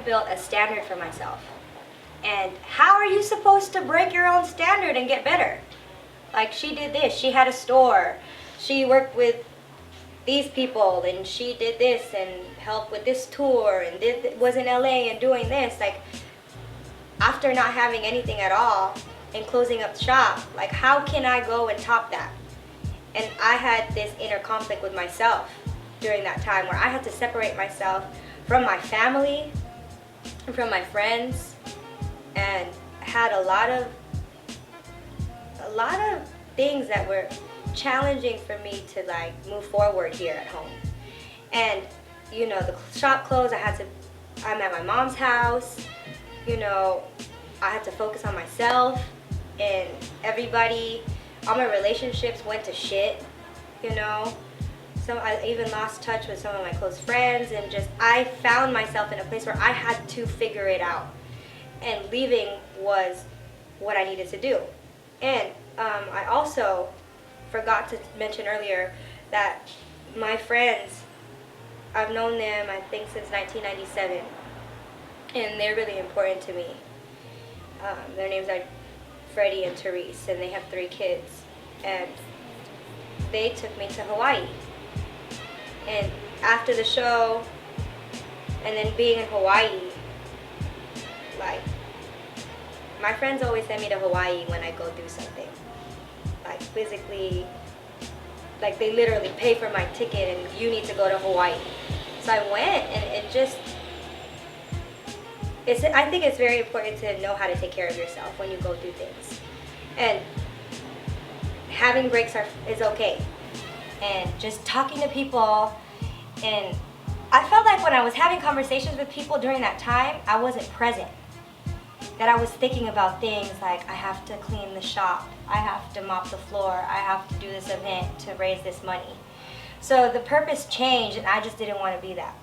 had built a standard for myself. And how are you supposed to break your own standard and get better? Like, she did this, she had a store, she worked with these people, and she did this and helped with this tour and was in LA and doing this. Like, after not having anything at all and closing up shop, like, how can I go and top that? And I had this inner conflict with myself during that time where I had to separate myself from my family, from my friends, and had a lot of things that were challenging for me to like move forward here at home. And you know, the shop closed. I'm at my mom's house. You know, I had to focus on myself, and all my relationships went to shit, you know. So I even lost touch with some of my close friends, and I found myself in a place where I had to figure it out. And leaving was what I needed to do. And I also forgot to mention earlier that my friends, I've known them, I think, since 1997. And they're really important to me. Their names are Freddie and Therese, and they have 3 kids. And they took me to Hawaii. And after the show, and then being in Hawaii, like, my friends always send me to Hawaii when I go through something. Like, physically, like, they literally pay for my ticket and you need to go to Hawaii. So I went, and I think it's very important to know how to take care of yourself when you go through things. And having breaks is okay. And just talking to people, and I felt like when I was having conversations with people during that time, I wasn't present. That I was thinking about things like, I have to clean the shop, I have to mop the floor, I have to do this event to raise this money. So the purpose changed, and I just didn't want to be that.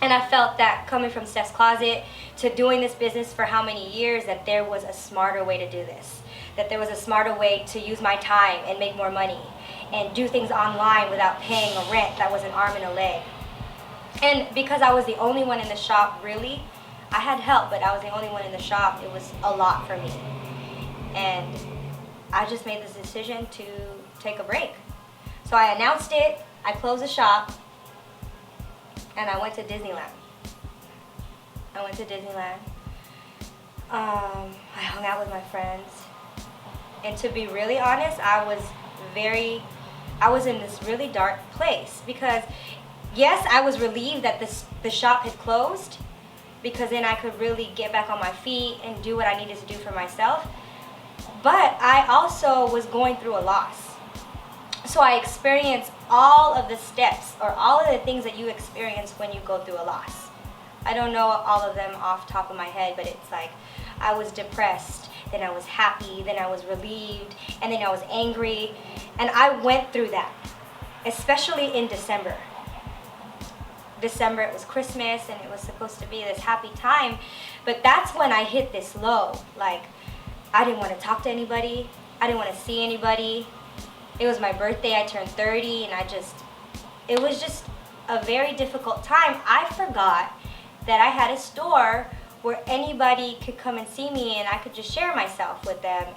And I felt that coming from Steph's Closet to doing this business for how many years, that there was a smarter way to do this. That there was a smarter way to use my time and make more money and do things online without paying a rent that was an arm and a leg. And because I was the only one in the shop, really, I had help, but I was the only one in the shop, it was a lot for me. And I just made this decision to take a break. So I announced it, I closed the shop, and I went to Disneyland. I hung out with my friends. And to be really honest, I was in this really dark place, because yes, I was relieved that the shop had closed, because then I could really get back on my feet and do what I needed to do for myself. But I also was going through a loss. So I experienced all of the steps, or all of the things that you experience when you go through a loss. I don't know all of them off the top of my head, but it's like I was depressed, then I was happy, then I was relieved, and then I was angry. And I went through that, especially in December. It was Christmas, and it was supposed to be this happy time, but that's when I hit this low. Like, I didn't want to talk to anybody, I didn't want to see anybody. It was my birthday, I turned 30, and it was just a very difficult time. I forgot that I had a store where anybody could come and see me, and I could just share myself with them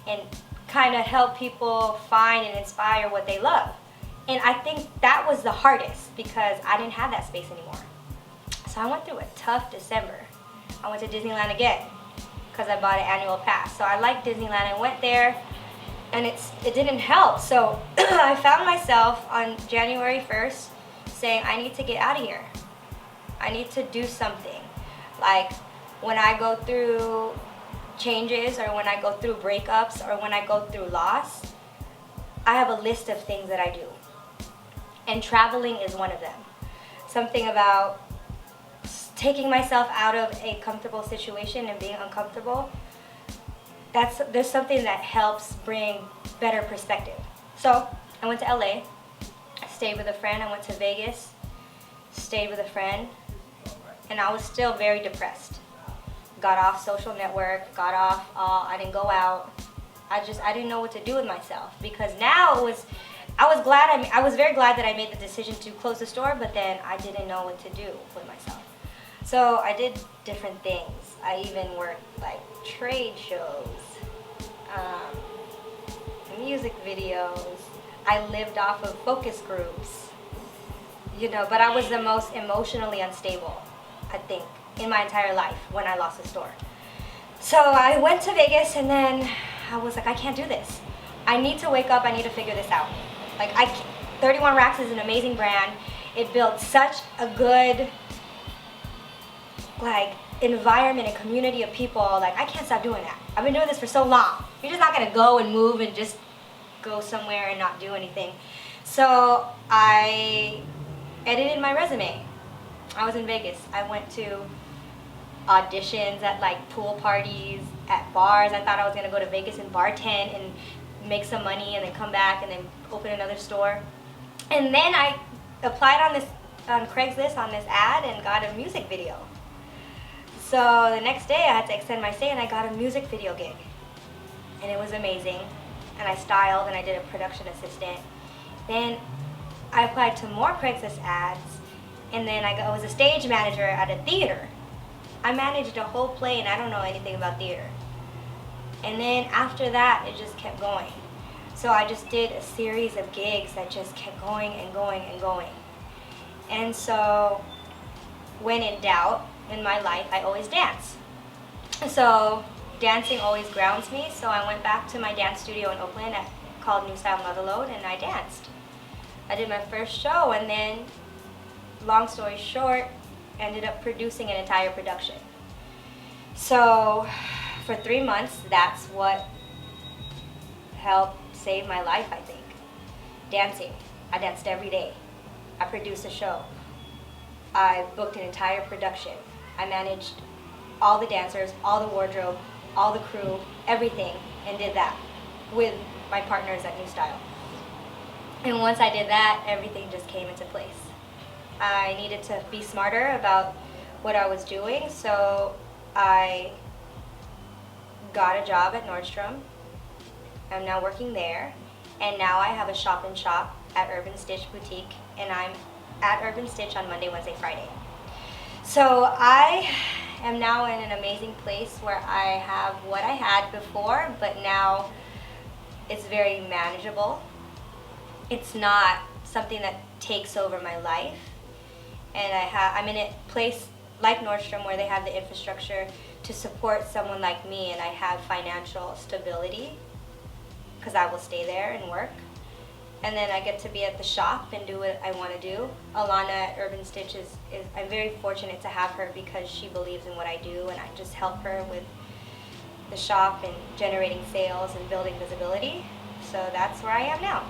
and kind of help people find and inspire what they love. And I think that was the hardest, because I didn't have that space anymore. So I went through a tough December. I went to Disneyland again, because I bought an annual pass. So I liked Disneyland. I went there, and it didn't help. So I found myself on January 1st saying, I need to get out of here. I need to do something. Like, when I go through changes, or when I go through breakups, or when I go through loss, I have a list of things that I do. And traveling is one of them. Something about taking myself out of a comfortable situation and being uncomfortable. There's something that helps bring better perspective. So I went to LA, stayed with a friend. I went to Vegas, stayed with a friend, and I was still very depressed. Got off social network, I didn't go out. I didn't know what to do with myself, because now I was very glad that I made the decision to close the store, but then I didn't know what to do with myself. So I did different things. I even worked like trade shows, music videos. I lived off of focus groups, you know, but I was the most emotionally unstable, I think, in my entire life when I lost the store. So I went to Vegas and then I was like, I can't do this. I need to wake up, I need to figure this out. Like 31 RAX is an amazing brand. It built such a good like environment and community of people. Like I can't stop doing that. I've been doing this for so long. You're just not gonna go and move and just go somewhere and not do anything. So I edited my resume. I was in Vegas. I went to auditions at like pool parties, at bars. I thought I was gonna go to Vegas and bartend and make some money and then come back and then open another store. And then I applied on Craigslist on this ad and got a music video. So the next day I had to extend my stay and I got a music video gig. And it was amazing. And I styled and I did a production assistant. Then I applied to more Craigslist ads and then I was a stage manager at a theater. I managed a whole play and I don't know anything about theater. And then after that, it just kept going. So I just did a series of gigs that just kept going and going and going. And so when in doubt in my life, I always dance. So dancing always grounds me. So I went back to my dance studio in Oakland called New Style Motherlode and I danced. I did my first show and then, long story short, ended up producing an entire production. So for 3 months, that's what helped save my life, I think. Dancing. I danced every day. I produced a show. I booked an entire production. I managed all the dancers, all the wardrobe, all the crew, everything, and did that with my partners at New Style. And once I did that, everything just came into place. I needed to be smarter about what I was doing, so I got a job at Nordstrom. I'm now working there, and now I have a shop-in-shop at Urban Stitch Boutique, and I'm at Urban Stitch on Monday, Wednesday, Friday. So I am now in an amazing place where I have what I had before, but now it's very manageable. It's not something that takes over my life. And I'm in a place like Nordstrom where they have the infrastructure to support someone like me, and I have financial stability because I will stay there and work. And then I get to be at the shop and do what I want to do. Alana at Urban Stitch I'm very fortunate to have her because she believes in what I do, and I just help her with the shop and generating sales and building visibility. So that's where I am now.